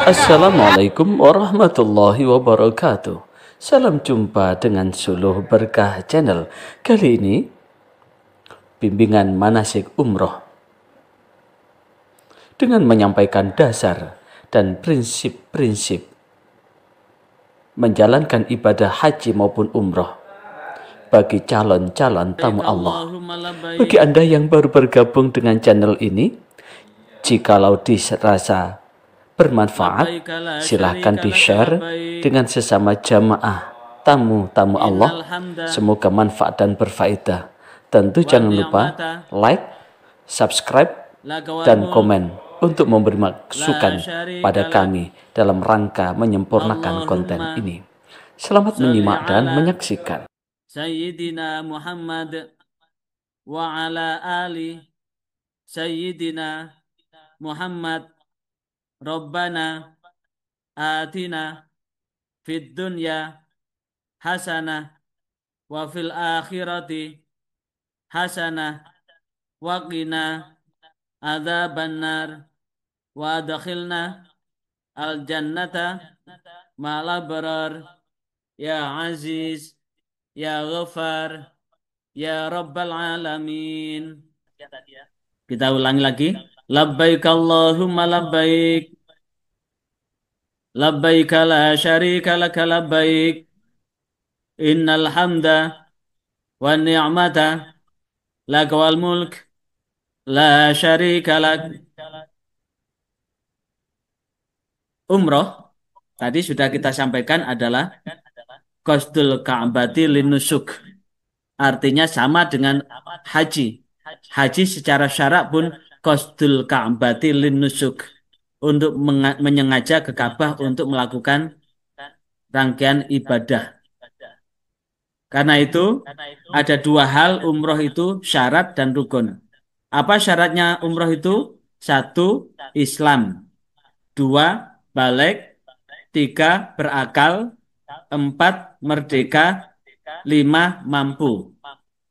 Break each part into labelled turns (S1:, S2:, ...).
S1: Assalamualaikum warahmatullahi wabarakatuh. Salam jumpa dengan Suluh Berkah Channel. Kali ini bimbingan manasik umroh dengan menyampaikan dasar dan prinsip-prinsip menjalankan ibadah haji maupun umroh bagi calon-calon tamu Allah. Bagi Anda yang baru bergabung dengan channel ini, jikalau dirasa bermanfaat, silahkan di-share dengan sesama jamaah tamu-tamu Allah. Semoga manfaat dan berfaedah. Tentu jangan lupa like, subscribe, dan komen untuk memberi masukan pada kami dalam rangka menyempurnakan konten ini. Selamat menyimak dan menyaksikan.
S2: Sayyidina Muhammad wa ala ali Sayyidina Muhammad. Rabbana atina fid dunya hasanah wa fil akhirati hasanah wa qina adzabannar wa adkhilna al jannata ma'al abrar ya aziz ya ghafar ya rabbal alamin. Kita ulangi lagi. Labbaik Allahumma labbaik. Labbaik la syarika laka labbaik. Innal hamda wa ni'mata laka wal mulk la syarika lak. Umroh tadi sudah kita sampaikan adalah qasdul ka'bati linusuk. Artinya sama dengan haji. Haji secara syarak pun qasdul ka'bati linusuk, untuk menyengaja ke Ka'bah untuk melakukan rangkaian ibadah. Karena itu ada dua hal umroh itu, syarat dan rukun. Apa syaratnya umroh itu? Satu, Islam. Dua, balik. Tiga, berakal. Empat, merdeka. Lima, mampu.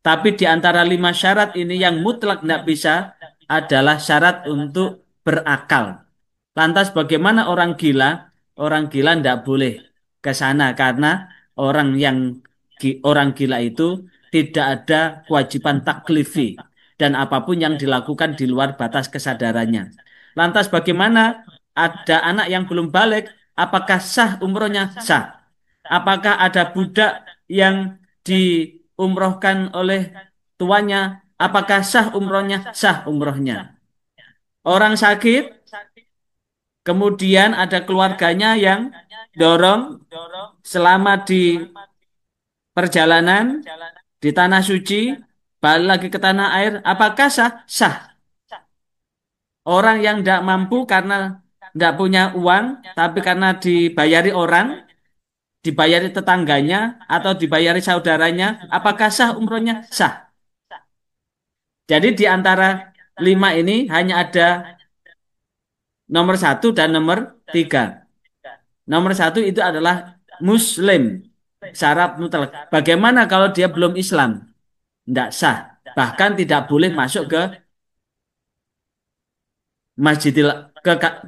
S2: Tapi di antara lima syarat ini yang mutlak tidak bisa adalah syarat untuk berakal. Lantas bagaimana orang gila? Orang gila tidak boleh ke sana karena orang gila itu tidak ada kewajiban taklifi dan apapun yang dilakukan di luar batas kesadarannya. Lantas bagaimana ada anak yang belum balik? Apakah sah umrohnya? Sah. Apakah ada budak yang diumrohkan oleh tuannya? Apakah sah umrohnya? Sah umrohnya. Orang sakit, kemudian ada keluarganya yang dorong selama di perjalanan di tanah suci, balik lagi ke tanah air, apakah sah? Sah. Orang yang tidak mampu karena tidak punya uang, tapi karena dibayari orang, dibayari tetangganya, atau dibayari saudaranya, apakah sah umrohnya? Sah. Jadi di antara lima ini hanya ada nomor satu dan nomor tiga. Nomor satu itu adalah Muslim, syarat mutlak. Bagaimana kalau dia belum Islam? Tidak sah. Bahkan tidak boleh masuk ke Masjidil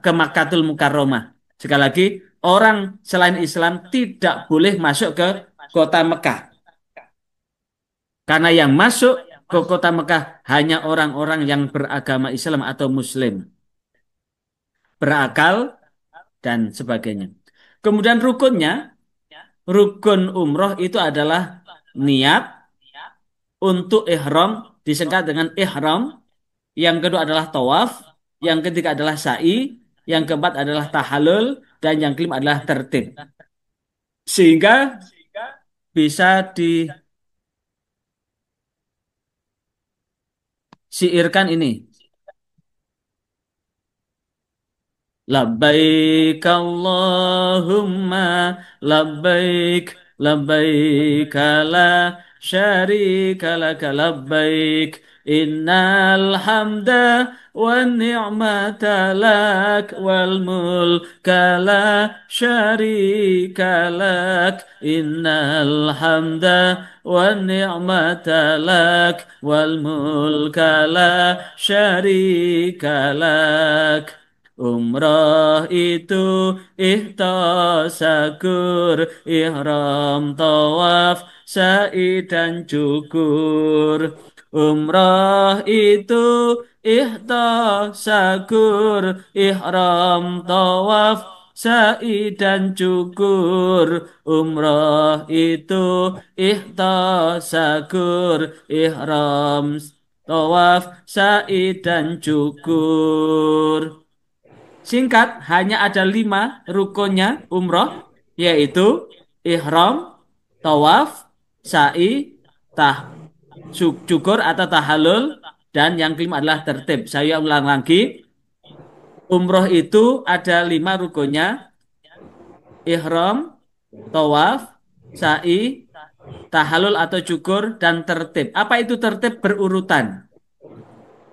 S2: ke Makkatul Mukarramah. Sekali lagi, orang selain Islam tidak boleh masuk ke kota Mekah. Karena yang masuk ke kota Mekah hanya orang-orang yang beragama Islam atau Muslim, berakal dan sebagainya. Kemudian rukunnya, rukun umroh itu adalah niat untuk ihram, disingkat dengan ihram. Yang kedua adalah tawaf, yang ketiga adalah sa'i, yang keempat adalah tahallul, dan yang kelima adalah tertib. Sehingga bisa disiirkan ini. Labbaik Allahumma labbaik, labbaik la syarika laka labbaik, innal hamda wan ni'mata lak wal mulka la syarika lak, innal hamda wan ni'mata lak wal mulka la syarika lak. Umrah itu ihtasakur, ihram tawaf, sa'i dan cukur. Umrah itu ihtasakur, ihram tawaf, sa'i dan cukur. Umrah itu ihtasakur, ihram tawaf, sa'i dan cukur. Singkat, hanya ada 5 rukunnya umroh, yaitu ihram, tawaf, sa'i, tah, cukur atau tahallul, dan yang kelima adalah tertib. Saya ulang lagi, umroh itu ada 5 rukunnya, ihram, tawaf, sa'i, tahallul atau cukur, dan tertib. Apa itu tertib? Berurutan.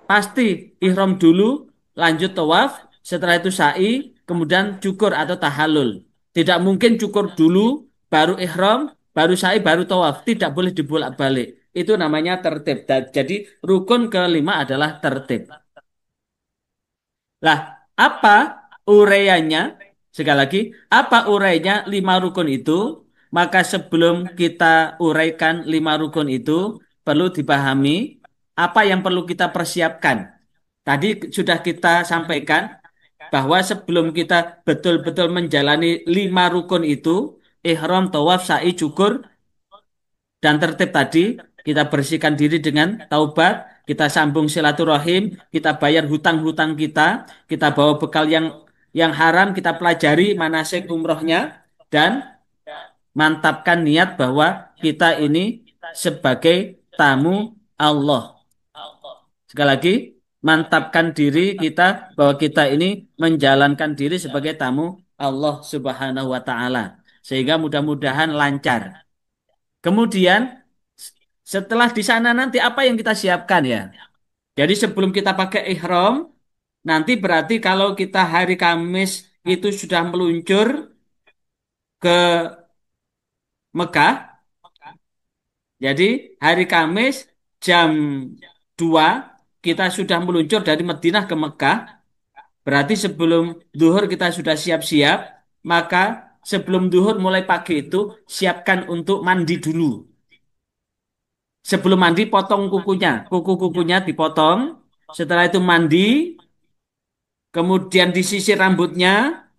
S2: Pasti ihram dulu, lanjut tawaf, setelah itu sa'i, kemudian cukur atau tahallul. Tidak mungkin cukur dulu, baru ihram, baru sa'i, baru tawaf. Tidak boleh dibolak-balik. Itu namanya tertib. Jadi rukun kelima adalah tertib. Lah, apa uraiannya? Sekali lagi, apa urainya 5 rukun itu? Maka sebelum kita uraikan 5 rukun itu, perlu dipahami apa yang perlu kita persiapkan. Tadi sudah kita sampaikan bahwa sebelum kita betul-betul menjalani 5 rukun itu, ihram, tawaf, sa'i, cukur, dan tertib tadi, kita bersihkan diri dengan taubat, kita sambung silaturahim, kita bayar hutang-hutang kita bawa bekal yang haram, kita pelajari manasik umrohnya, dan mantapkan niat bahwa kita ini sebagai tamu Allah. Sekali lagi, mantapkan diri kita bahwa kita ini menjalankan diri sebagai tamu Allah Subhanahu wa Ta'ala, sehingga mudah-mudahan lancar. Kemudian setelah di sana nanti apa yang kita siapkan ya? Jadi sebelum kita pakai ihram, nanti berarti kalau kita hari Kamis itu sudah meluncur ke Mekah, jadi hari Kamis jam 2 kita sudah meluncur dari Madinah ke Mekah, berarti sebelum duhur kita sudah siap-siap, maka sebelum duhur mulai pagi itu siapkan untuk mandi dulu. Sebelum mandi potong kukunya, kuku-kukunya dipotong. Setelah itu mandi, kemudian disisir rambutnya,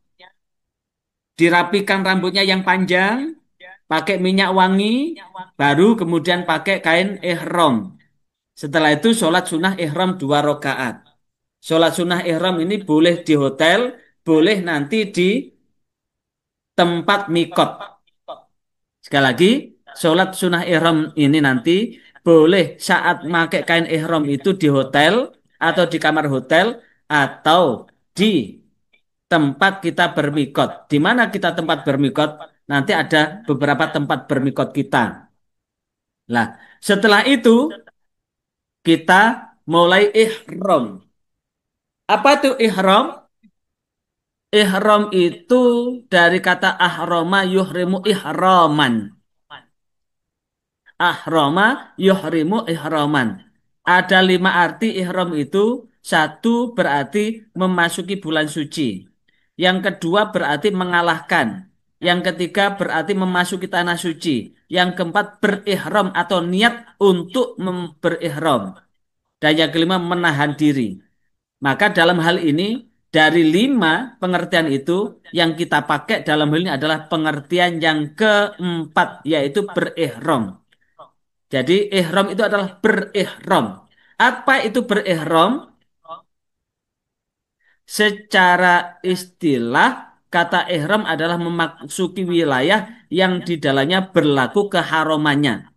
S2: dirapikan rambutnya yang panjang, pakai minyak wangi, baru kemudian pakai kain ihram. Setelah itu sholat sunnah ihram 2 rakaat. Sholat sunnah ihram ini boleh di hotel, boleh nanti di tempat mikot. Sekali lagi, sholat sunnah ihram ini nanti boleh saat pakai kain ihram itu di hotel atau di kamar hotel atau di tempat kita bermikot. Di mana kita tempat bermikot? Nanti ada beberapa tempat bermikot kita. Nah, setelah itu kita mulai ihram. Apa itu ihram? Ihram itu dari kata ahrama yuhrimu ihraman. Ahrama yuhrimu ihraman. Ada 5 arti ihram itu. Satu berarti memasuki bulan suci. Yang kedua berarti mengalahkan. Yang ketiga berarti memasuki tanah suci. Yang keempat berihram atau niat untuk berihram. Dan yang kelima menahan diri. Maka dalam hal ini dari 5 pengertian itu yang kita pakai dalam hal ini adalah pengertian yang keempat yaitu berihram. Jadi ihram itu adalah berihram. Apa itu berihram? Secara istilah kata ihram adalah memasuki wilayah yang di dalamnya berlaku keharamannya.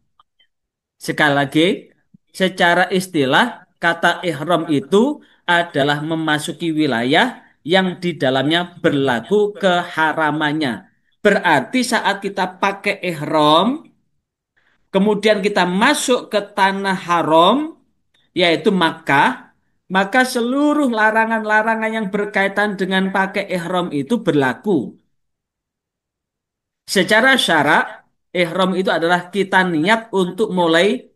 S2: Sekali lagi, secara istilah kata ihram itu adalah memasuki wilayah yang di dalamnya berlaku keharamannya. Berarti saat kita pakai ihram, kemudian kita masuk ke tanah haram, yaitu Makkah, maka seluruh larangan-larangan yang berkaitan dengan pakai ihram itu berlaku. Secara syarak, ihram itu adalah kita niat untuk mulai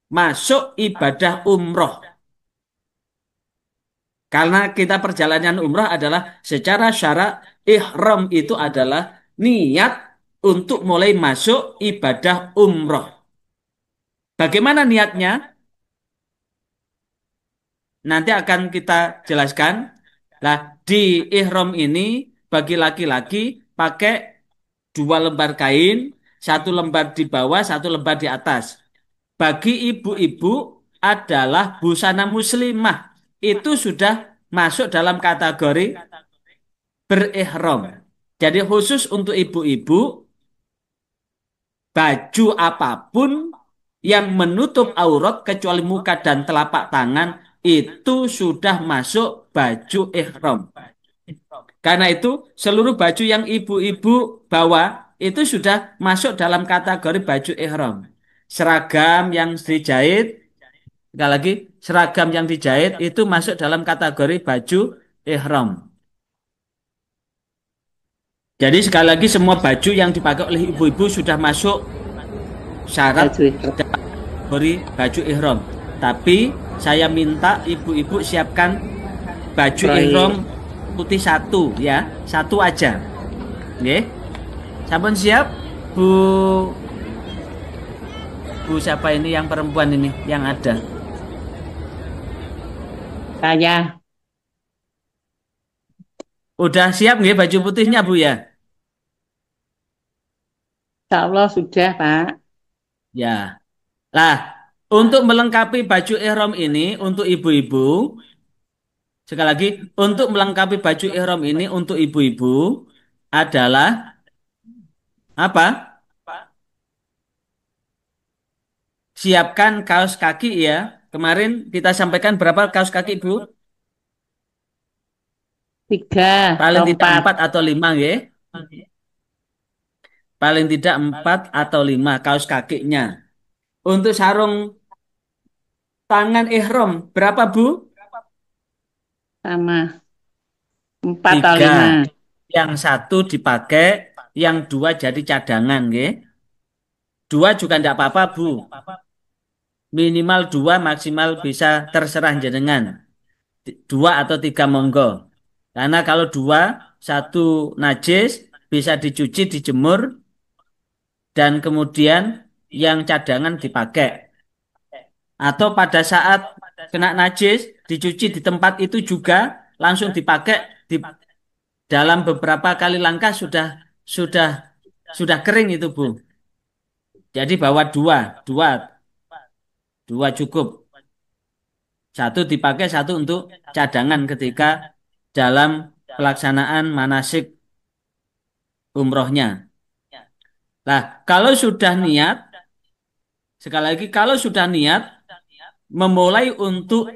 S2: masuk ibadah umroh. Karena kita perjalanan umrah adalah secara syarak ihram itu adalah niat untuk mulai masuk ibadah umroh. Bagaimana niatnya? Nanti akan kita jelaskan. Nah, di ihram ini bagi laki-laki pakai 2 lembar kain, 1 lembar di bawah, 1 lembar di atas. Bagi ibu-ibu adalah busana muslimah. Itu sudah masuk dalam kategori berihram. Jadi khusus untuk ibu-ibu, baju apapun yang menutup aurat kecuali muka dan telapak tangan itu sudah masuk baju ihram. Karena itu seluruh baju yang ibu-ibu bawa itu sudah masuk dalam kategori baju ihram. Seragam yang dijahit, sekali lagi, seragam yang dijahit itu masuk dalam kategori baju ihram. Jadi sekali lagi semua baju yang dipakai oleh ibu-ibu sudah masuk syarat
S3: Baju ihram.
S2: kategori baju ihram. Tapi saya minta ibu-ibu siapkan baju
S3: Baik.
S2: ihram putih satu ya, satu aja. Nggih. Sampun siap? Bu Bu siapa ini yang perempuan ini yang ada?
S3: Saya,
S2: Udah siap nggih baju putihnya Bu ya?
S3: insya Allah sudah, Pak.
S2: Ya. Lah, untuk melengkapi baju ihram ini untuk ibu-ibu, sekali lagi, untuk melengkapi baju ihram ini untuk ibu-ibu adalah apa? Siapkan kaos kaki ya. Kemarin kita sampaikan berapa kaos kaki, Bu?
S3: 3
S2: Paling
S3: atau
S2: tidak
S3: 4
S2: 4 atau 5 ya. Paling tidak 4 atau 5 kaos kakinya. Untuk sarung tangan ihram berapa, Bu?
S3: sama 4 atau
S2: 3.
S3: 5.
S2: Yang satu dipakai, yang 2 jadi cadangan, nggih. 2 juga tidak apa-apa, Bu. Minimal 2, maksimal bisa terserah jenengan. 2 atau 3 monggo. Karena kalau 2, 1 najis, bisa dicuci, dijemur, dan kemudian yang cadangan dipakai. Atau pada saat kena najis, dicuci di tempat itu juga langsung dipakai di dalam beberapa kali langkah sudah sudah kering itu, Bu. Jadi bawa dua, dua, dua cukup. Satu dipakai, satu untuk cadangan ketika dalam pelaksanaan manasik umrohnya. Nah, kalau sudah niat, sekali lagi kalau sudah niat memulai untuk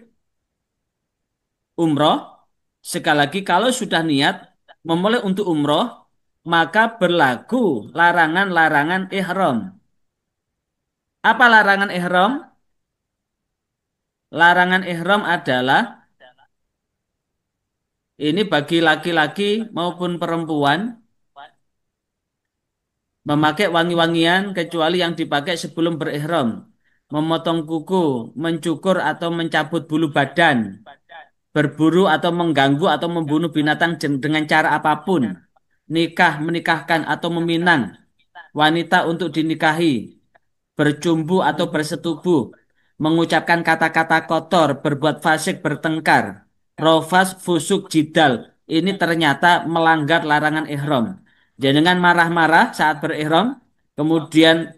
S2: umroh, sekali lagi kalau sudah niat memulai untuk umroh, maka berlaku larangan-larangan ihram. Apa larangan ihram? Larangan ihram adalah ini bagi laki-laki maupun perempuan memakai wangi-wangian kecuali yang dipakai sebelum berihram, memotong kuku, mencukur atau mencabut bulu badan, berburu atau mengganggu atau membunuh binatang dengan cara apapun, nikah, menikahkan atau meminang, wanita untuk dinikahi, bercumbu atau bersetubuh, mengucapkan kata-kata kotor, berbuat fasik, bertengkar, rofas, fusuk, jidal. Ini ternyata melanggar larangan ihram. Jangan marah-marah saat berihram, kemudian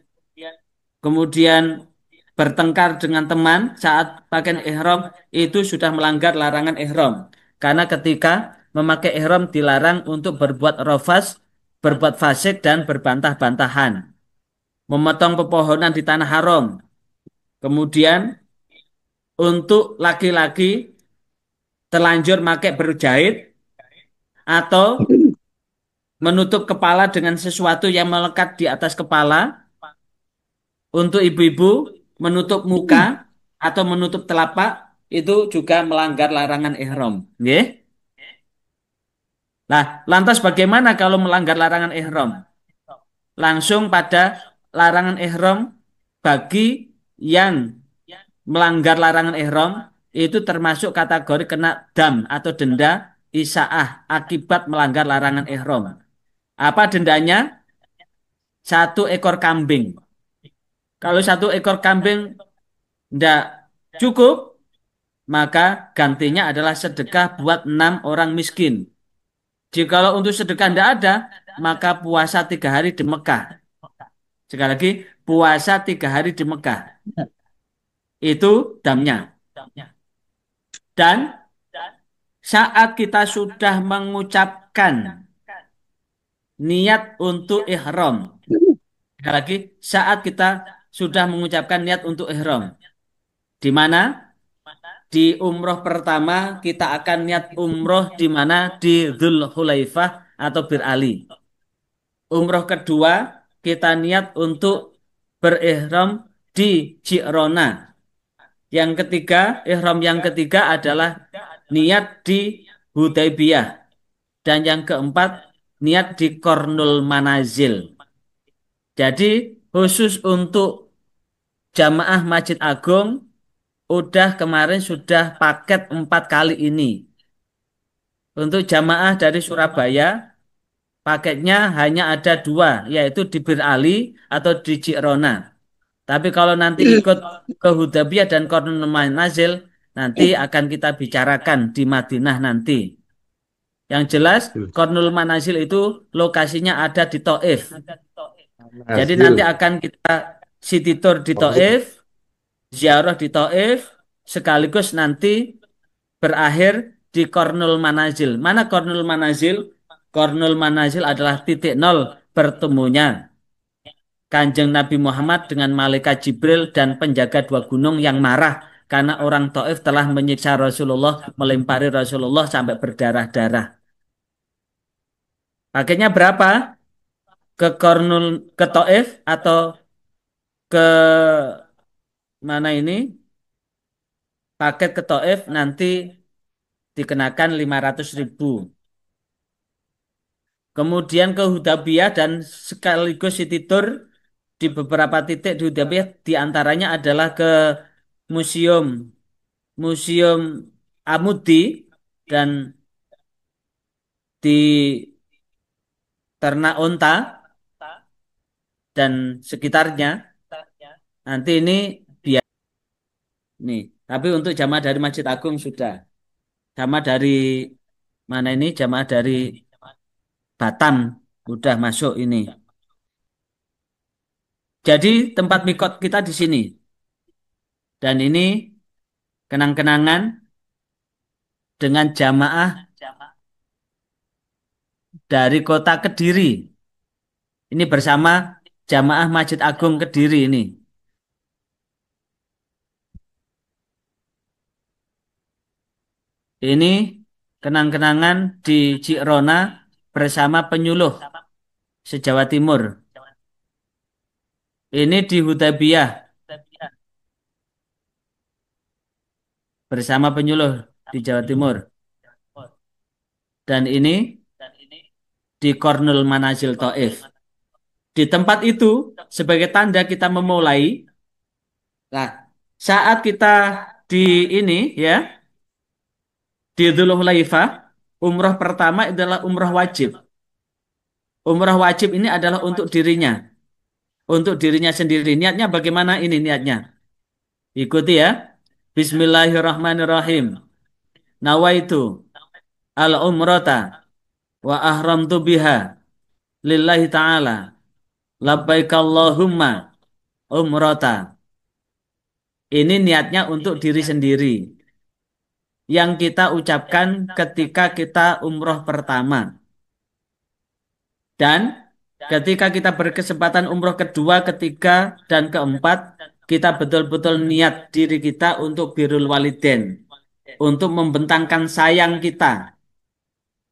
S2: kemudian bertengkar dengan teman saat pakaian ihram itu sudah melanggar larangan ihram. Karena ketika memakai ihram dilarang untuk berbuat rofas, berbuat fasik dan berbantah-bantahan. Memotong pepohonan di tanah haram. Kemudian untuk laki-laki terlanjur pakai berjahit atau menutup kepala dengan sesuatu yang melekat di atas kepala. Untuk ibu-ibu menutup muka atau menutup telapak itu juga melanggar larangan ihram. Nggih? Nah, lantas bagaimana kalau melanggar larangan ihram? Langsung pada larangan ihram bagi yang melanggar larangan ihram itu termasuk kategori kena dam atau denda isaah akibat melanggar larangan ihram. Apa dendanya? 1 ekor kambing. Kalau 1 ekor kambing tidak cukup, maka gantinya adalah sedekah buat 6 orang miskin. Jikalau untuk sedekah tidak ada, maka puasa 3 hari di Mekah. Sekali lagi, puasa 3 hari di Mekah. Itu damnya. Dan saat kita sudah mengucapkan niat untuk ihram. Sekali lagi, saat kita sudah mengucapkan niat untuk ihram. Di mana? Di umroh pertama kita akan niat umroh di mana? Di Dzul Hulaifah atau Bir Ali. Umroh kedua kita niat untuk berihram di Ji'rona. Yang ketiga, ihram yang ketiga adalah niat di Hudaybiyah. Dan yang keempat, niat di Kornul Manazil. Jadi khusus untuk jamaah Masjid Agung, udah kemarin sudah paket 4 kali ini. Untuk jamaah dari Surabaya, paketnya hanya ada 2, yaitu di Bir Ali atau di Ji'rona. Tapi kalau nanti ikut ke Hudaybiyah dan Qarnul Manazil, nanti akan kita bicarakan di Madinah nanti. Yang jelas, Qarnul Manazil itu lokasinya ada di Taif. Jadi nanti akan kita city tour di Taif, ziarah di Taif, sekaligus nanti berakhir di Qarnul Manazil. Mana Qarnul Manazil? Qarnul Manazil adalah titik nol bertemunya Kanjeng Nabi Muhammad dengan Malaikat Jibril dan penjaga 2 gunung yang marah karena orang Taif telah menyiksa Rasulullah, melempari Rasulullah sampai berdarah-darah. Paketnya berapa? Ke Taif atau ke mana ini? Paket ke Taif nanti dikenakan 500.000. Kemudian ke Hudaybiyah dan sekaligus city tour di beberapa titik di Hudaybiyah, diantaranya adalah ke museum Museum Amudi dan di Ternak Onta dan sekitarnya. Nanti ini biar nih. Tapi untuk jamaah dari Masjid Agung sudah. Jamaah dari mana ini? Jamaah dari Batam udah masuk ini. Jadi tempat mikot kita di sini. Dan ini kenang-kenangan dengan jamaah dari kota Kediri. Ini bersama jamaah Masjid Agung Kediri ini. Ini kenang-kenangan di Ji'rona bersama penyuluh se-Jawa Timur. Ini di Hudaybiyah bersama penyuluh di Jawa Timur. Dan ini di Qarnul Manazil Taif. Di tempat itu sebagai tanda kita memulai. Nah, saat kita di ini ya, di Dzul Hulaifah, umroh pertama adalah umroh wajib. Umroh wajib ini adalah untuk dirinya. Untuk dirinya sendiri. Niatnya bagaimana ini niatnya? Ikuti ya. Bismillahirrahmanirrahim. Nawaitu al-umrata wa ahramtu biha lillahi ta'ala. Labbaik Allahumma umrata. Ini niatnya untuk diri sendiri. Yang kita ucapkan ketika kita umroh pertama. Dan ketika kita berkesempatan umroh kedua, ketiga, dan keempat, kita betul-betul niat diri kita untuk birrul walidain. Untuk membentangkan sayang kita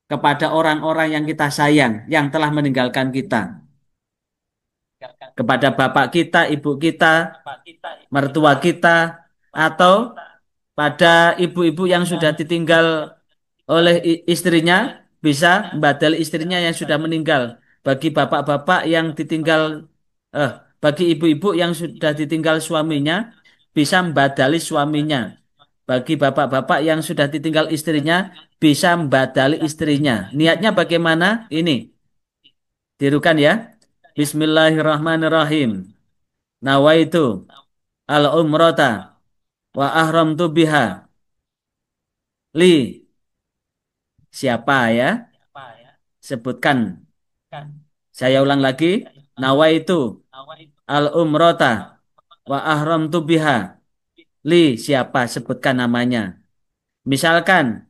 S2: kepada orang-orang yang kita sayang, yang telah meninggalkan kita. Kepada bapak kita, ibu kita, mertua kita, atau pada ibu-ibu yang sudah ditinggal oleh istrinya, bisa membadali istrinya yang sudah meninggal. Bagi bapak-bapak yang ditinggal, bagi ibu-ibu yang sudah ditinggal suaminya, bisa membadali suaminya. bagi bapak-bapak yang sudah ditinggal istrinya bisa membadali istrinya. Niatnya bagaimana? Ini, tirukan ya. Bismillahirrahmanirrahim. Nawaitu al-umrata wa ahramtu biha li. Siapa ya? Sebutkan. Saya ulang lagi. Nawaitu al-umrata wa ahramtu biha li. Siapa? Sebutkan namanya. Misalkan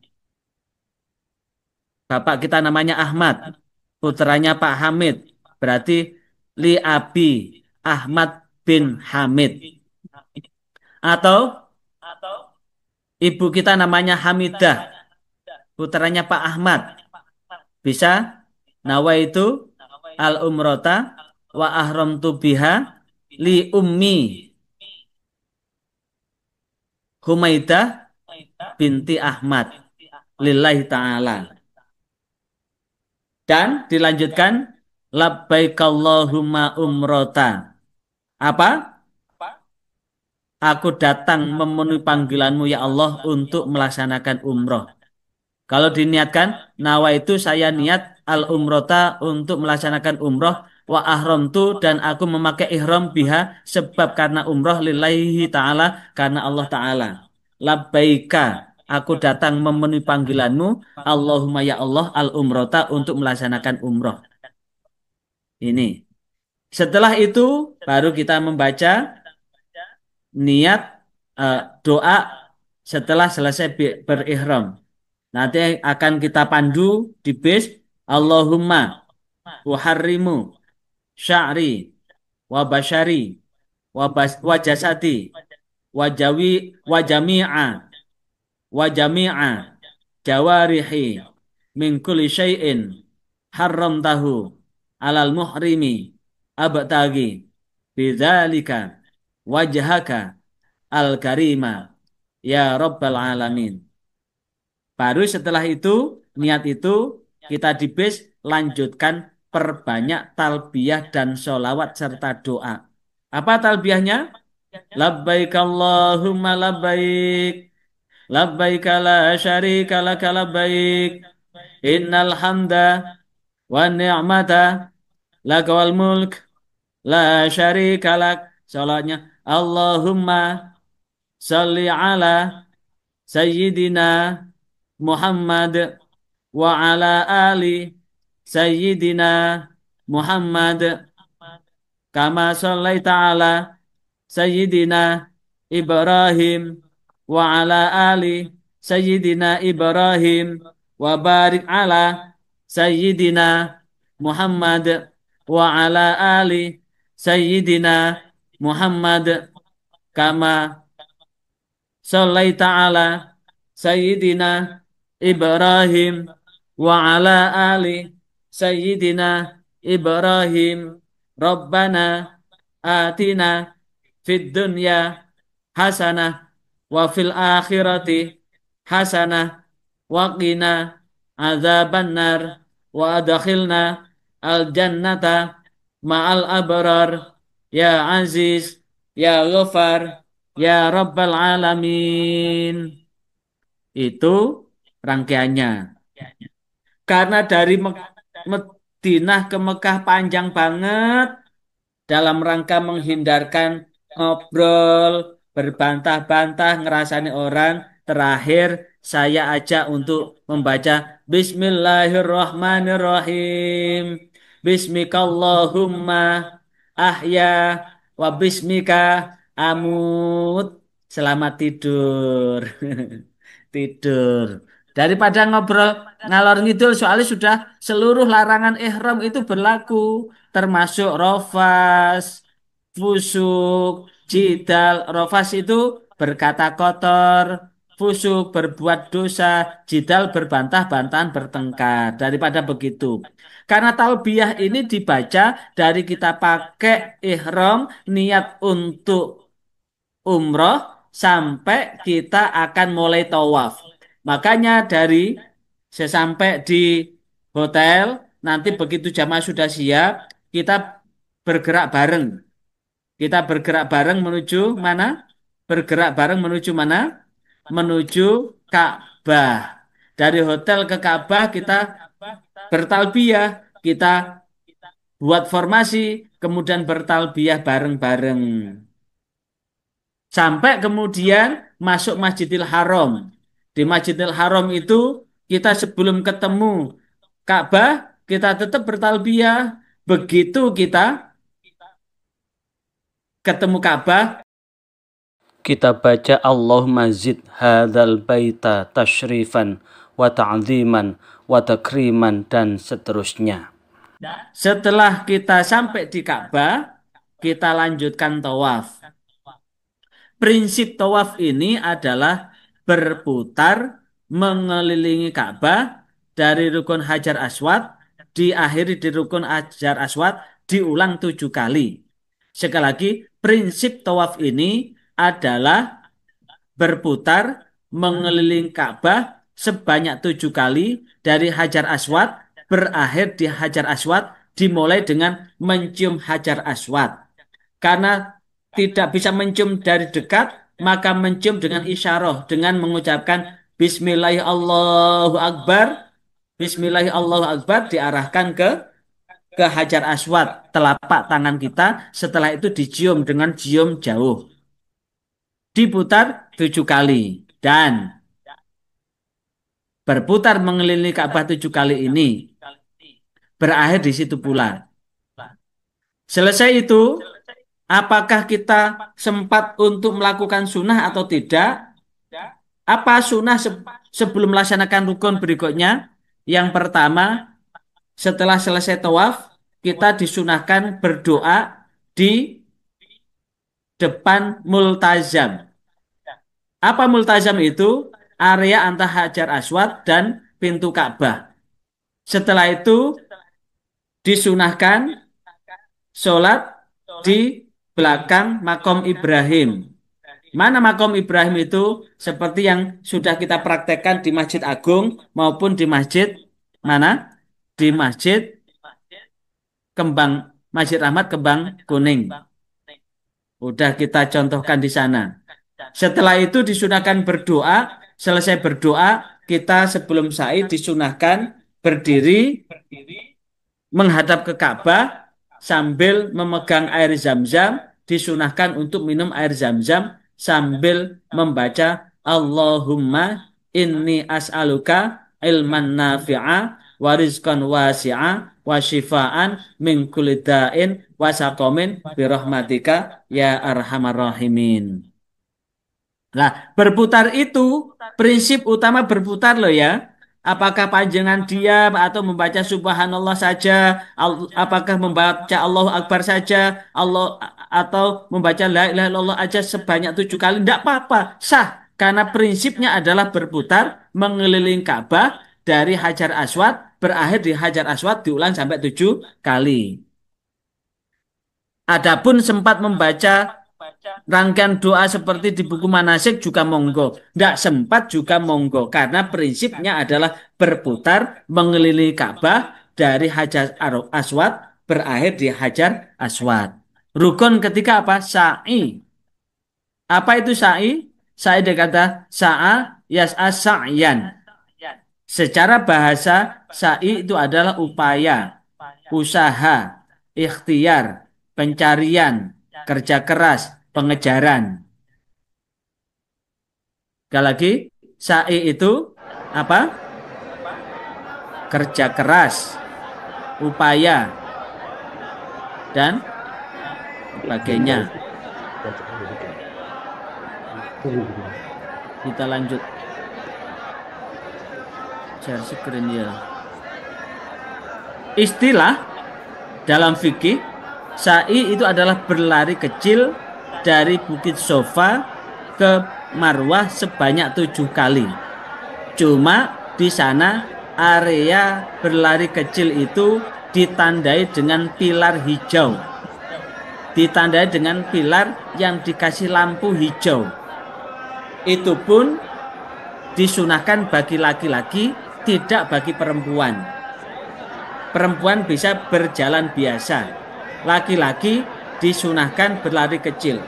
S2: bapak kita namanya Ahmad, putranya Pak Hamid. Berarti li abi Ahmad bin Hamid. Atau ibu kita namanya Hamidah, putranya Pak Ahmad. Bisa nawaitu al umrota wa ahramtu biha li ummi Humaidah binti Ahmad lillahi ta'ala. Dan dilanjutkan labbaik Allahumma umrota. Apa? Aku datang memenuhi panggilanmu ya Allah untuk melaksanakan umroh. Kalau diniatkan, nawa itu saya niat al umrota untuk melaksanakan umroh wa ahramtu dan aku memakai ihram biha sebab karena umroh lillahi ta'ala karena Allah ta'ala. Labbaika, aku datang memenuhi panggilanmu Allahumma ya Allah al umrota untuk melaksanakan umroh. Ini. Setelah itu baru kita membaca niat doa setelah selesai berihram. Nanti akan kita pandu di bis Allahumma uharrimu sya'ri wa basyari wa jasadi wa jami'a jawarihi min kulli syai'in haramtahu alal muhrimi abtagi bidzalika wajhaka al karima ya rabbal alamin. Baru setelah itu, niat itu kita di base lanjutkan perbanyak talbiyah dan sholawat serta doa. Apa talbiyahnya? Labbaik Allahumma labbaik. Labbaik la syarika laka labbaik. Innal hamda wa ni'mata laka wal mulk. La syarika lak. Sholawatnya. Allahumma salli ala Sayyidina Muhammad wa ala ali Sayyidina Muhammad kama shallaita ala Sayyidina Ibrahim wa ala ali Sayyidina Ibrahim wa barik ala Sayyidina Muhammad wa ala ali Sayyidina Muhammad kama shallaita ala Sayyidina Ibrahim wa ala ali Sayyidina Ibrahim Rabbana atina fid dunya hasanah wa fil akhirati hasanah wa qina azabannar wa adkhilna al jannata ma'al abrar ya aziz ya ghafar ya rabbal alamin. Itu rangkaiannya. Karena dari Madinah ke Mekah panjang banget dalam rangka menghindarkan ngobrol, berbantah-bantah, ngerasani orang. Terakhir saya ajak untuk membaca Bismillahirrahmanirrahim. Bismikallahumma ahya wa bismika amut. Selamat tidur. Tidur. Daripada ngobrol ngalor ngidul soalnya sudah seluruh larangan ihram itu berlaku, termasuk rofas, fusuk, jidal. Rofas itu berkata kotor, fusuk berbuat dosa, jidal berbantah-bantahan bertengkar. Daripada begitu. Karena talbiyah ini dibaca dari kita pakai ihram niat untuk umroh sampai kita akan mulai tawaf. Makanya dari sesampai di hotel, nanti begitu jamaah sudah siap, kita bergerak bareng. Kita bergerak bareng menuju mana? Bergerak bareng menuju mana? menuju Ka'bah. Dari hotel ke Ka'bah kita bertalbiyah, kita buat formasi, kemudian bertalbiyah bareng-bareng. Sampai kemudian masuk Masjidil Haram. Di Masjidil Haram itu kita sebelum ketemu Ka'bah, kita tetap bertalbiyah. Begitu kita ketemu Ka'bah,
S1: kita baca Allahumma zid hadzal baita tashrifan wa ta'ziman wa takriman dan seterusnya.
S2: setelah kita sampai di Ka'bah, kita lanjutkan tawaf. Prinsip tawaf ini adalah berputar mengelilingi Ka'bah dari rukun Hajar Aswad, diakhiri di rukun Hajar Aswad, diulang 7 kali. Sekali lagi, prinsip tawaf ini adalah berputar mengelilingi Ka'bah sebanyak 7 kali dari Hajar Aswad, berakhir di Hajar Aswad, dimulai dengan mencium Hajar Aswad. Karena tidak bisa mencium dari dekat, maka mencium dengan isyarah, dengan mengucapkan Bismillahirrahmanirrahim. Bismillahirrahmanirrahim diarahkan ke Hajar Aswad, telapak tangan kita, setelah itu dicium dengan cium jauh. Diputar 7 kali dan berputar mengelilingi Ka'bah 7 kali ini berakhir di situ pula. Selesai itu, apakah kita sempat untuk melakukan sunnah atau tidak? Apa sunnah sebelum melaksanakan rukun berikutnya? Yang pertama, setelah selesai tawaf, kita disunahkan berdoa di depan multazam. Apa multazam itu? Area antara Hajar Aswad dan pintu Ka'bah. Setelah itu disunahkan sholat di belakang makom Ibrahim. Mana makom Ibrahim itu? Seperti yang sudah kita praktekkan di Masjid Agung maupun di masjid mana? Di Masjid Masjid Rahmat Kembang Kuning. Udah kita contohkan di sana. Setelah itu disunahkan berdoa. Selesai berdoa, kita sebelum sa'i disunahkan berdiri menghadap ke Ka'bah sambil memegang air zam-zam. Disunahkan untuk minum air zam-zam sambil membaca Allahumma inni as'aluka ilman nafi'a wa rizqan wasi'a wa shifaan min kulli da'in wa saqamin birahmatika ya arhamar rahimin. Nah, berputar itu prinsip utama berputar loh ya. Apakah panjangan diam atau membaca subhanallah saja, apakah membaca Allahu Akbar saja, atau membaca la ilaha illallah aja sebanyak 7 kali, tidak apa-apa, sah. Karena prinsipnya adalah berputar mengelilingi Ka'bah dari Hajar Aswad, berakhir di Hajar Aswad diulang sampai 7 kali. Adapun sempat membaca rangkaian doa seperti di buku manasik juga monggo. Tidak sempat juga monggo. Karena prinsipnya adalah berputar mengelilingi Ka'bah dari Hajar Aswad berakhir di Hajar Aswad. Rukun ketiga apa? Sa'i. Apa itu sa'i? Sa'i dikata sa'a yas'a sa'yan. Secara bahasa sa'i itu adalah upaya, usaha, ikhtiar, pencarian, kerja keras, pengejaran. Sekali lagi, sa'i itu apa? Kerja keras, upaya, dan sebagainya. Kita lanjut. Share screen ya. Istilah dalam fikih, sa'i itu adalah berlari kecil dari Bukit Sofa ke Marwah sebanyak 7 kali. Cuma di sana area berlari kecil itu ditandai dengan pilar hijau. Ditandai dengan pilar yang dikasih lampu hijau. Itu pun disunahkan bagi laki-laki, tidak bagi perempuan. Perempuan bisa berjalan biasa. Laki-laki disunahkan berlari kecil.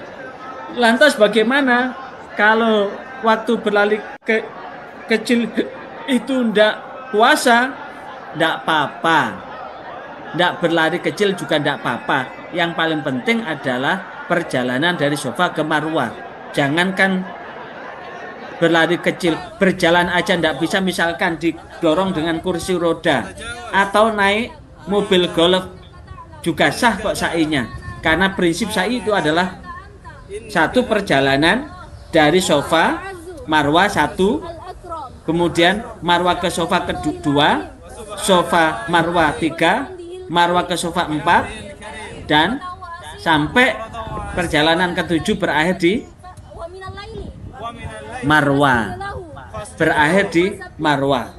S2: Lantas bagaimana kalau waktu berlari kecil itu ndak puasa, ndak apa-apa. Ndak berlari kecil juga ndak apa-apa. Yang paling penting adalah perjalanan dari Safa ke Marwah. Jangankan berlari kecil, berjalan aja ndak bisa, misalkan didorong dengan kursi roda atau naik mobil golf juga sah kok sa'inya. Karena prinsip sa'i itu adalah satu perjalanan dari Safa Marwah satu, kemudian Marwah ke Safa kedua, Safa Marwah 3, Marwah ke Safa 4, dan sampai perjalanan ke-7 berakhir di Marwah. Berakhir di Marwah.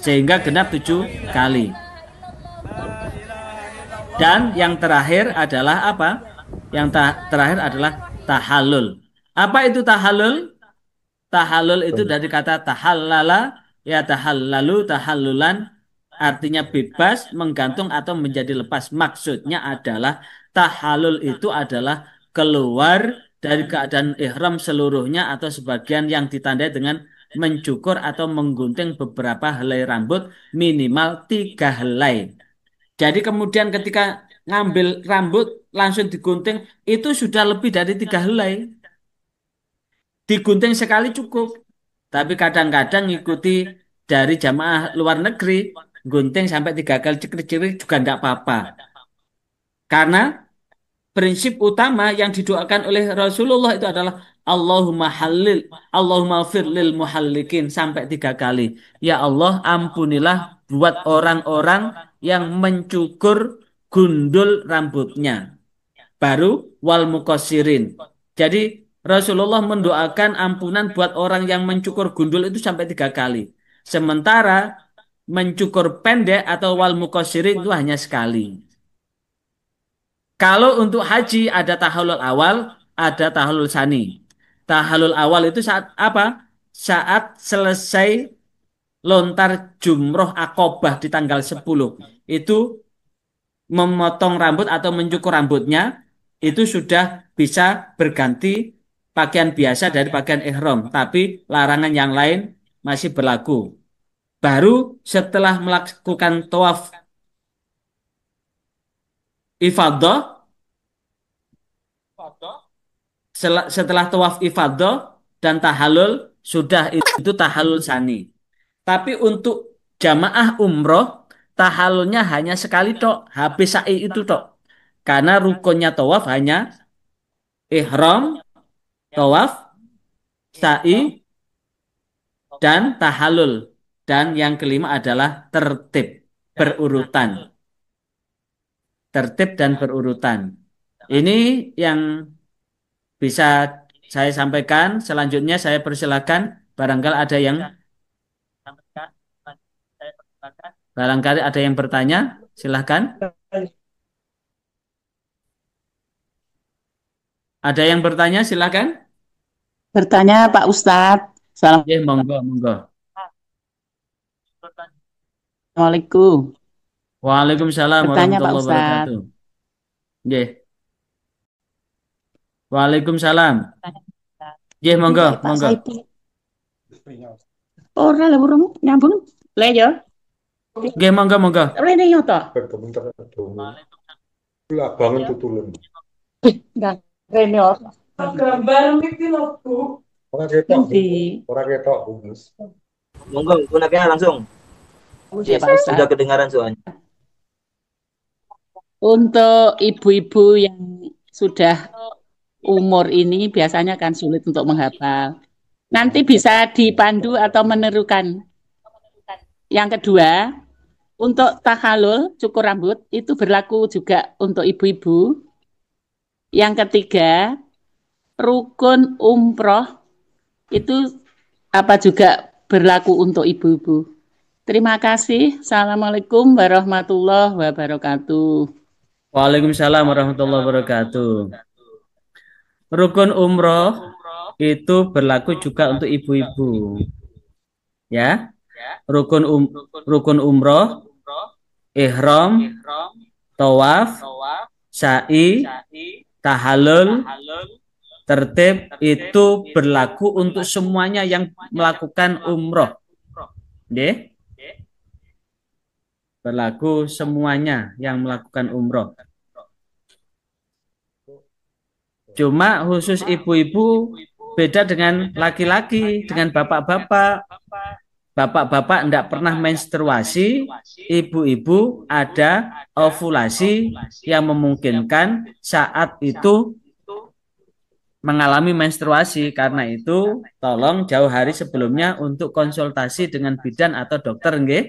S2: Sehingga genap 7 kali. Dan yang terakhir adalah apa? Yang terakhir adalah tahallul. Apa itu tahallul? Tahallul itu dari kata tahallala, ya tahallalu, tahallulan, artinya bebas, menggantung atau menjadi lepas. Maksudnya adalah tahallul itu adalah keluar dari keadaan ihram seluruhnya atau sebagian yang ditandai dengan mencukur atau menggunting beberapa helai rambut minimal 3 helai. Jadi kemudian ketika ngambil rambut langsung digunting itu sudah lebih dari 3 helai. Digunting sekali cukup. Tapi kadang-kadang ngikuti dari jamaah luar negeri, gunting sampai 3 kali cekrik-cekrik juga tidak apa-apa. Karena prinsip utama yang didoakan oleh Rasulullah itu adalah Allahumma halil, Allahumma firlil muhallikin sampai 3 kali. Ya Allah, ampunilah buat orang-orang yang mencukur gundul rambutnya. Baru wal muqassirin. Jadi Rasulullah mendoakan ampunan buat orang yang mencukur gundul itu sampai 3 kali. Sementara mencukur pendek atau wal muqassirin itu hanya sekali. Kalau untuk haji ada tahallul awal, ada tahallul sani. Tahallul awal itu saat apa? Saat selesai lontar jumroh akobah di tanggal 10. Itu memotong rambut atau mencukur rambutnya itu sudah bisa berganti pakaian biasa dari pakaian ihram, tapi larangan yang lain masih berlaku. Baru setelah melakukan tawaf ifadah, setelah tawaf ifadah dan tahallul sudah itu tahallul sani. Tapi untuk jamaah umroh tahallulnya hanya sekali tok, habis sa'i itu tok. Karena rukunnya tawaf hanya ihram, tawaf, sa'i, dan tahallul. Dan yang kelima adalah tertib, berurutan. Tertib dan berurutan. Ini yang bisa saya sampaikan. Selanjutnya saya persilakan barangkali ada yang bertanya, silahkan. Ada yang bertanya, silahkan.
S3: Bertanya Pak Ustadz.
S2: Ya, monggo, monggo.
S3: Assalamualaikum.
S2: Waalaikumsalam
S3: Bertanya Pak
S2: warahmatullahi
S3: Ustadz.
S2: wabarakatuh. Ya. Waalaikumsalam. Ya, monggo,
S3: Pak
S2: monggo.
S3: Saipul. Ora lah burung nyambung. Le yo.
S2: Ya, monggo, monggo.
S3: Rene yo to.
S4: Lah bangun tutulun.
S3: Enggak rene yo.
S4: Gambar iki lho, Bu. Ora ketok.
S3: Nanti.
S4: Ora ketok, Bu.
S5: Monggo gunakan langsung.
S3: Ya, Pak Ustadz.
S5: Sudah kedengaran soalnya.
S3: Untuk ibu-ibu yang sudah umur ini biasanya kan sulit untuk menghafal. Nanti bisa dipandu atau menirukan. Yang kedua, untuk tahallul, cukur rambut, itu berlaku juga untuk ibu-ibu. Yang ketiga, rukun umroh, itu apa juga berlaku untuk ibu-ibu. Terima kasih. Assalamualaikum warahmatullahi wabarakatuh.
S2: Waalaikumsalam warahmatullahi wabarakatuh. Rukun umroh itu berlaku juga untuk ibu-ibu. Ya. Rukun umroh, ihram, tawaf, sa'i, tahallul, Tertib itu berlaku untuk semuanya yang melakukan umroh. Nggih. Berlaku semuanya yang melakukan umroh. Cuma khusus ibu-ibu beda dengan laki-laki, dengan bapak-bapak. Bapak-bapak tidak pernah menstruasi, ibu-ibu ada ovulasi yang memungkinkan saat itu mengalami menstruasi. Karena itu, tolong jauh hari sebelumnya untuk konsultasi dengan bidan atau dokter, nggih.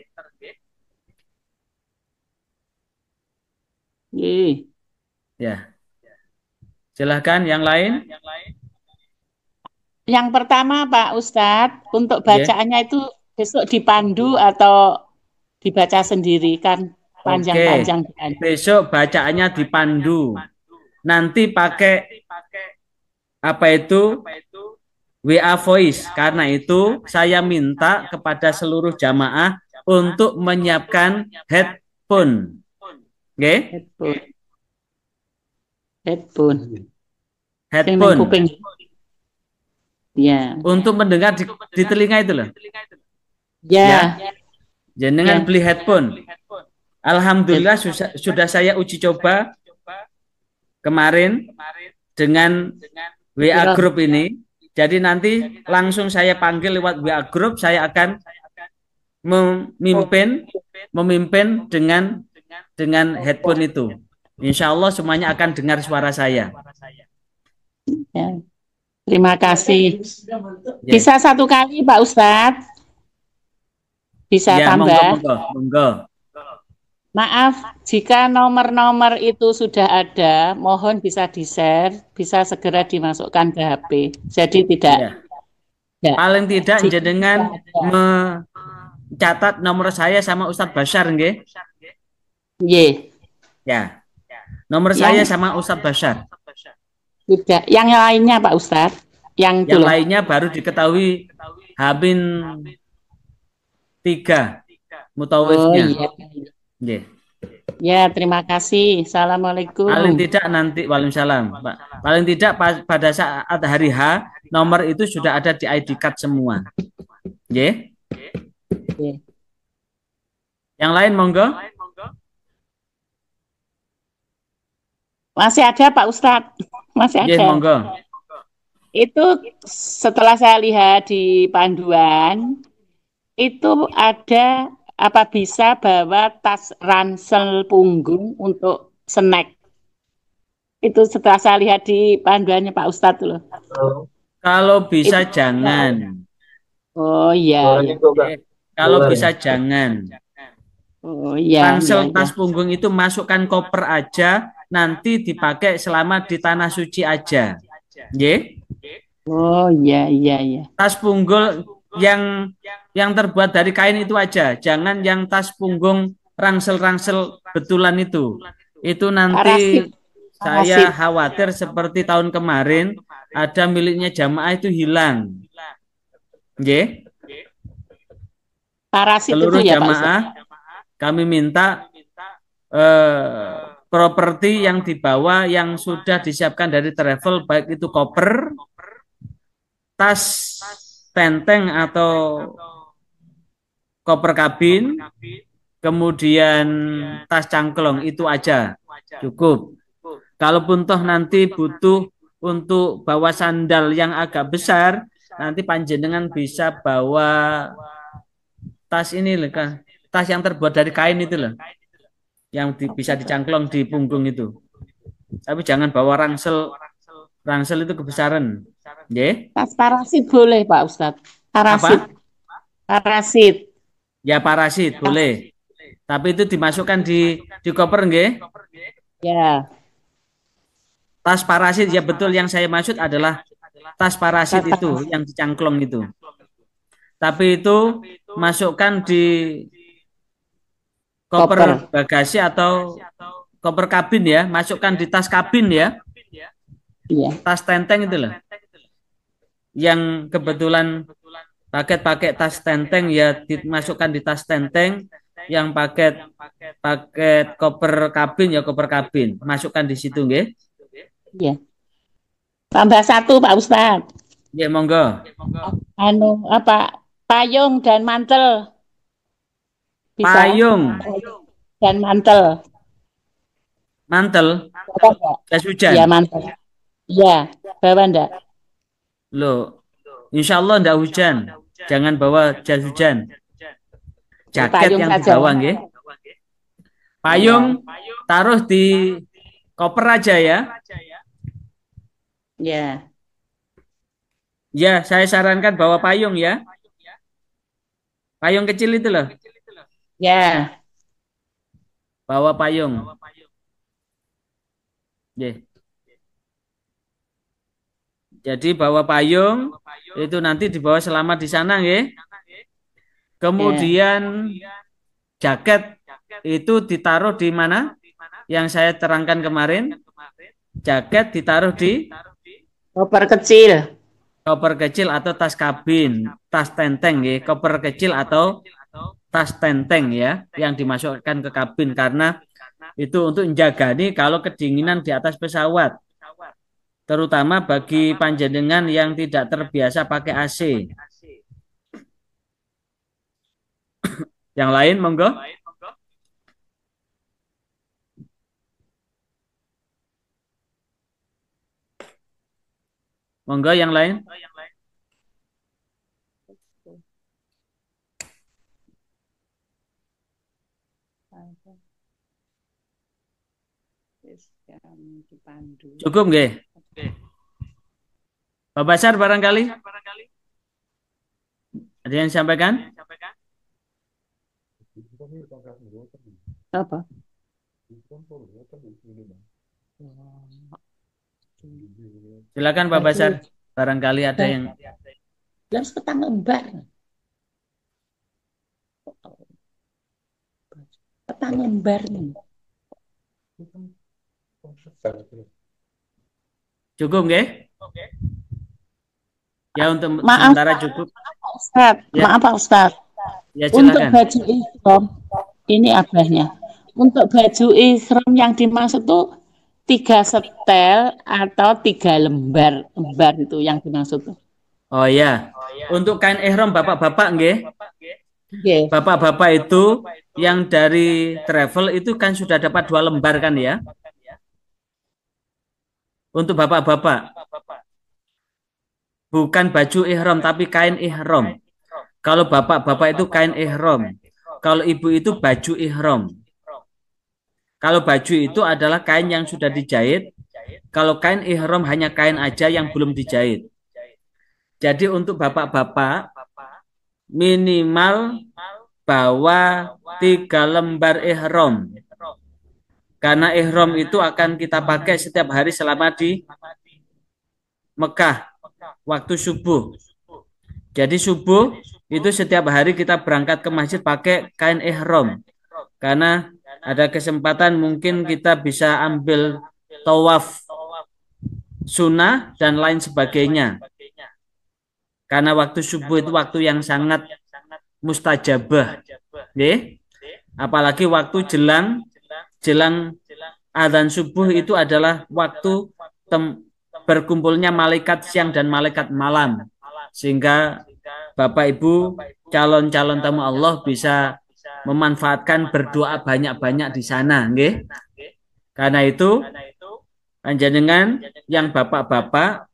S2: Ya. Silahkan yang lain.
S3: Yang pertama Pak Ustadz, untuk
S2: Nggih.
S3: bacaannya itu besok dipandu atau dibaca sendiri kan panjang-panjang.
S2: Besok bacaannya dipandu. Nanti pakai apa itu? WA voice. Karena itu saya minta kepada seluruh jamaah untuk menyiapkan headphone. Oke? Headphone.
S3: Ya.
S2: Untuk mendengar di telinga itu loh.
S3: Ya.
S2: Jangan beli headphone. Alhamdulillah sudah saya uji coba kemarin dengan WA group ini. Jadi nanti langsung saya panggil lewat WA group, saya akan memimpin dengan headphone itu. Insya Allah semuanya akan dengar suara saya.
S3: Ya. Terima kasih. Bisa satu kali Pak Ustadz? Bisa
S2: ya,
S3: tambah?
S2: Monggo.
S3: Maaf, jika nomor-nomor itu sudah ada, mohon bisa di-share, bisa segera dimasukkan ke HP. Jadi tidak.
S2: Ya. Paling tidak jenengan mencatat nomor saya sama Ustadz Bashar, nggih?
S3: Nggih.
S2: Ya. Nomor saya sama Ustadz Bashar.
S3: Tidak. Yang lainnya Pak Ustadz? Yang
S2: lainnya baru diketahui Habin 3 mutawifnya.
S3: Iya. Ya, terima kasih. Assalamualaikum.
S2: Paling tidak nanti, waalaikumsalam, Pak. Paling tidak pada saat hari H, nomor itu sudah ada di ID card semua. Nggih? Yang lain monggo.
S3: Masih ada Pak Ustadz? Masih ada.
S2: Monggo.
S3: Itu setelah saya lihat di panduan, itu ada apa bisa bawa tas ransel punggung untuk snack. Itu setelah saya lihat di panduannya Pak Ustadz loh.
S2: Kalau bisa itu, jangan.
S3: Oh iya.
S2: Kalau bisa jangan.
S3: Oh iya.
S2: Ransel tas punggung itu masukkan koper aja, nanti dipakai selama di tanah suci aja. Nggih?
S3: Oh iya.
S2: Tas punggung yang terbuat dari kain itu aja, jangan yang tas punggung ransel-ransel betulan itu. Itu nanti saya khawatir seperti tahun kemarin ada miliknya jamaah itu hilang. Nggih?
S3: Parasit
S2: seluruh
S3: itu ya,
S2: jamaah kami minta properti yang dibawa yang sudah disiapkan dari travel, baik itu koper, tas tenteng atau koper kabin, kemudian tas cangklong, itu aja cukup. Kalaupun toh nanti butuh untuk bawa sandal yang agak besar, nanti panjenengan bisa bawa tas ini loh, tas yang terbuat dari kain itu loh, yang bisa dicangklong di punggung itu. Tapi jangan bawa ransel itu kebesaran. Yeah.
S3: Tas parasit boleh Pak Ustadz. Parasit.
S2: Apa?
S3: Parasit.
S2: Ya parasit boleh. Tapi itu dimasukkan di koper nggih?
S3: Ya.
S2: Tas parasit ya betul, yang saya maksud adalah tas parasit itu yang dicangklong itu. Tapi itu masukkan di koper bagasi atau koper kabin ya, masukkan di tas kabin ya.
S3: Iya.
S2: Tas tenteng itu loh. Yang kebetulan pakai tas tenteng ya dimasukkan di tas tenteng, yang paket koper kabin ya koper kabin, masukkan di situ nggih.
S3: Iya. Tambah satu Pak Ustadz.
S2: Ya, monggo.
S3: Payung dan mantel. Bisa.
S2: Payung,
S3: Dan mantel.
S2: mantel,
S3: Bawa enggak?
S2: jas hujan.
S3: Iya, mantel. Iya, bawa enggak?
S2: Loh, insya Allah ndak hujan. Jangan bawa jas hujan. Jaket
S3: Payung
S2: yang
S3: saja.
S2: dibawa, nggih. Payung taruh di koper aja ya.
S3: Ya.
S2: Ya, saya sarankan bawa payung ya. Payung kecil itu loh.
S3: Ya.
S2: Bawa payung. Yeah. Jadi bawa payung itu nanti dibawa selama di sana ya. Kemudian jaket itu ditaruh di mana? Yang saya terangkan kemarin. Jaket ditaruh di
S3: Koper kecil.
S2: koper kecil atau tas kabin, tas tenteng ya, koper kecil atau tas tenteng ya, yang dimasukkan ke kabin karena itu untuk menjaga nih kalau kedinginan di atas pesawat, terutama bagi panjenengan yang tidak terbiasa pakai AC. Yang lain monggo. Monggo yang lain. Cukup nggih? Pak Basar barangkali? Ada yang sampaikan?
S3: Apa?
S2: Silakan Pak Basar. Barangkali ada yang
S3: Harus petang lembar. Petang lembar nih.
S2: cukup nggih? Ya untuk
S3: Maaf,
S2: sementara cukup.
S3: Ustaz.
S2: Ya.
S3: Maaf Pak Ustaz.
S2: Ya
S3: Untuk
S2: silakan.
S3: baju ihram, ini abahnya. Untuk baju ihram yang dimaksud tuh 3 setel atau 3 lembar. Lembar itu yang dimaksud tuh.
S2: Oh ya. Untuk kain ihram bapak-bapak nggih?
S3: Oke.
S2: Bapak-bapak itu yang dari travel itu kan sudah dapat 2 lembar kan ya? Untuk bapak-bapak. Bukan baju ihram tapi kain ihram. Kalau bapak-bapak itu kain ihram. Kalau ibu itu baju ihram. Kalau baju itu adalah kain yang sudah dijahit. Kalau kain ihram hanya kain aja yang belum dijahit. Jadi untuk bapak-bapak minimal bawa 3 lembar ihram. Karena ihram itu akan kita pakai setiap hari selama di Mekah waktu subuh. Jadi subuh itu setiap hari kita berangkat ke masjid pakai kain ihram. Karena ada kesempatan mungkin kita bisa ambil tawaf sunnah dan lain sebagainya. Karena waktu subuh itu waktu yang sangat mustajabah. Apalagi waktu jelang adzan subuh itu adalah waktu berkumpulnya malaikat siang dan malaikat malam. Sehingga Bapak Ibu calon-calon tamu Allah bisa memanfaatkan berdoa banyak-banyak di sana, nggih. Karena itu panjenengan yang bapak-bapak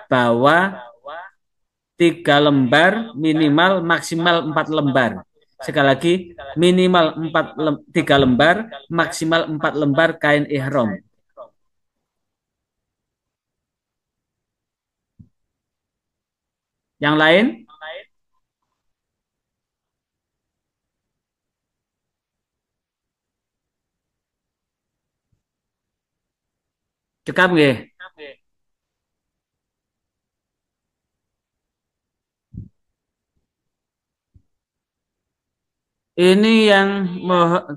S2: bawa 3 lembar minimal maksimal 4 lembar. Sekali lagi minimal 3 lembar maksimal 4 lembar kain ihram. Yang lain? Cekap nggih? Ini yang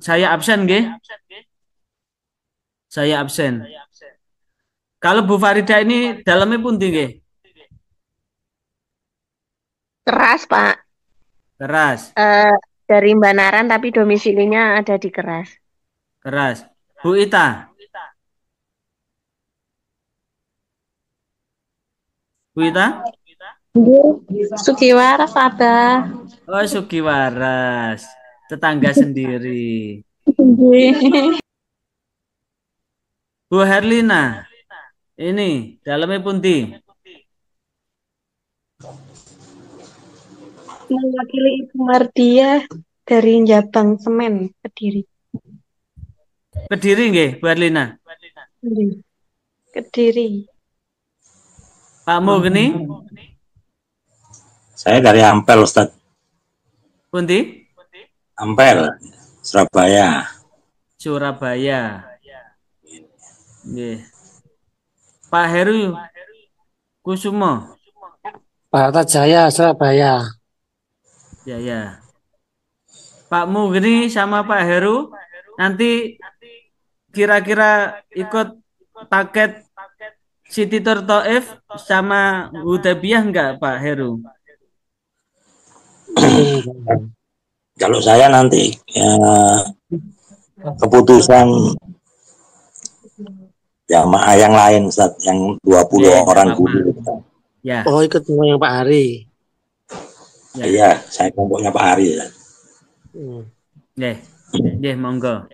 S2: saya absen nggih? Saya absen. Kalau Bu Farida ini dalamnya pun tinggi?
S6: Keras, Pak.
S2: Keras.
S6: Dari Mbak Naran tapi domisilinya ada di Keras.
S2: Keras. Bu Ita? Bu Ita?
S6: Sugiwaras ada.
S2: Oh, Sugiwaras. Tetangga sendiri. Bu Herlina, ini dalamnya pundi?
S6: Mewakili Ibu Mardia dari Jabang Semen, Kediri.
S2: Kediri nggih, Bu Herlina.
S6: Kediri.
S2: Pak Mugni,
S7: Saya dari Ampel, Ustaz.
S2: pundi?
S7: Ampel, Surabaya.
S2: Surabaya. Nggih. Pak Heru Kusumo.
S8: Pak Jaya, Surabaya.
S2: Ya, ya. Pak Mugni sama Pak Heru nanti kira-kira ikut paket City Tour Taif sama Hudaybiyah enggak Pak Heru?
S7: Kalau saya nanti keputusan jamaah yang lain, Ustaz, yang 20 orang dulu.
S2: Ya.
S8: Oh, ikut yang Pak Hari.
S7: Ya. Iya, saya kelompoknya Pak Hari. Ya.
S2: Nggih, monggo.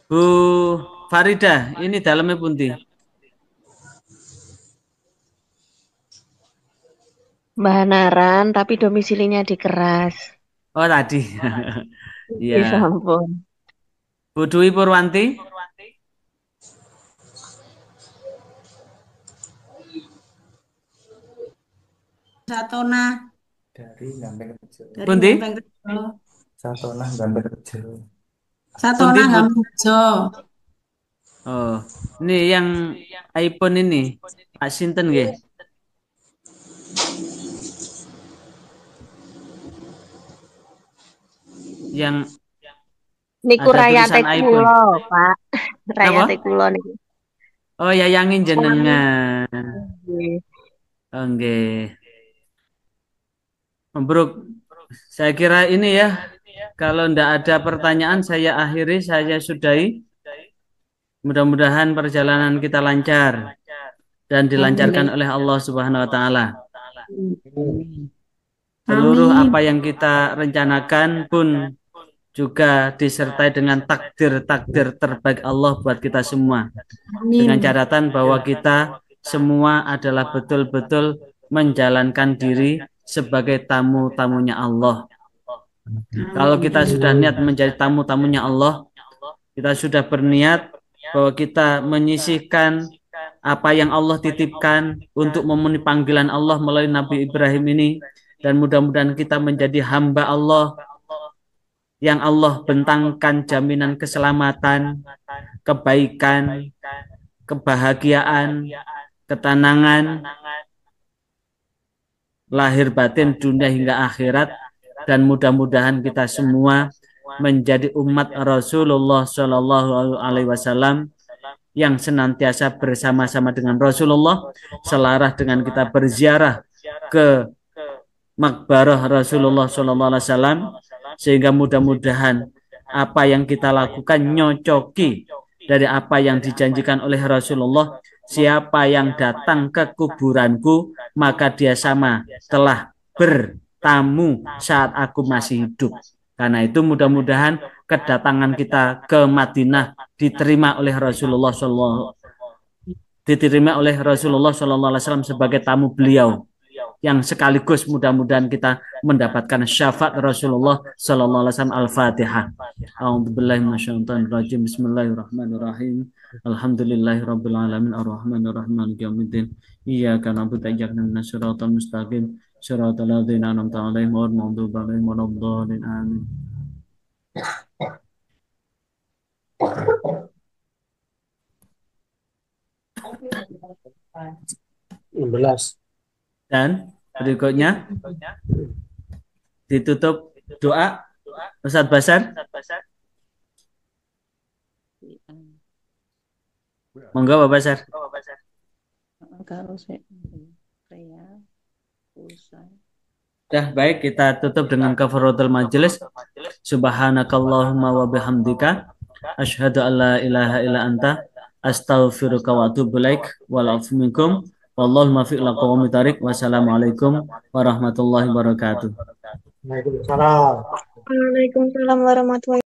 S2: Bu Farida, ini dalamnya pundi?
S6: Banaran, tapi domisilinya di Keras.
S2: Oh, tadi. Iya.
S6: Ampun.
S2: Bu Dwi Purwanti.
S4: Satona.
S9: Dari Gampeng Rejo.
S2: Pundi?
S9: Satona Gampeng Rejo.
S4: Satona Gampeng Rejo.
S2: Oh, ini yang iPhone ini. Pak Sinten nggih. Yang
S6: niku rayate kula, Pak. Rayate kula niku.
S2: Oh, yayangin jenengan. Oh, nggih. Bruk, saya kira ini ya. Kalau ndak ada pertanyaan saya akhiri, saya sudahi. Mudah-mudahan perjalanan kita lancar dan dilancarkan oleh Allah Subhanahu wa taala. Seluruh apa yang kita rencanakan pun juga disertai dengan takdir-takdir terbaik Allah buat kita semua. Dengan catatan bahwa kita semua adalah betul-betul menjalankan diri sebagai tamu-tamunya Allah. Kalau kita sudah niat menjadi tamu-tamunya Allah, kita sudah berniat bahwa kita menyisihkan apa yang Allah titipkan untuk memenuhi panggilan Allah melalui Nabi Ibrahim ini, dan mudah-mudahan kita menjadi hamba Allah yang Allah bentangkan jaminan keselamatan, kebaikan, kebahagiaan, ketenangan, lahir batin dunia hingga akhirat, dan mudah-mudahan kita semua menjadi umat Rasulullah Shallallahu Alaihi Wasallam yang senantiasa bersama-sama dengan Rasulullah, selaras dengan kita berziarah ke makbarah Rasulullah Shallallahu Alaihi Wasallam, sehingga mudah-mudahan apa yang kita lakukan nyocoki dari apa yang dijanjikan oleh Rasulullah. Siapa yang datang ke kuburanku, maka dia sama telah bertamu saat aku masih hidup. Karena itu mudah-mudahan kedatangan kita ke Madinah diterima oleh Rasulullah SAW sebagai tamu beliau, yang sekaligus mudah-mudahan kita mendapatkan syafaat Rasulullah SAW. Al-Fatihah. A'udzubillahi minasyaitonirrajim. Bismillahirrahmanirrahim. Alhamdulillahirabbil alamin arrahmanir rahim maliki yaumiddin. Iyyaka na'budu wa iyyaka nasta'in shiratal mustaqim shiratal ladzina an'amta 'alaihim ghairil maghdubi 'alaihim waladdallin. Amin. Dan berikutnya ditutup doa Ustadz Basar. Monggo Bapak Basar. Dah, baik, kita tutup dengan kafaratul majelis. Subhanakallahumma wa bihamdika asyhadu an la ilaha illa anta Astaghfiruka wa atubu ilaik. Wal afu minkum. Wallahu muwaffiq ila aqwamit thariq. Wassalamualaikum warahmatullahi wabarakatuh.
S4: Waalaikumsalam.
S6: Waalaikumsalam warahmatullahi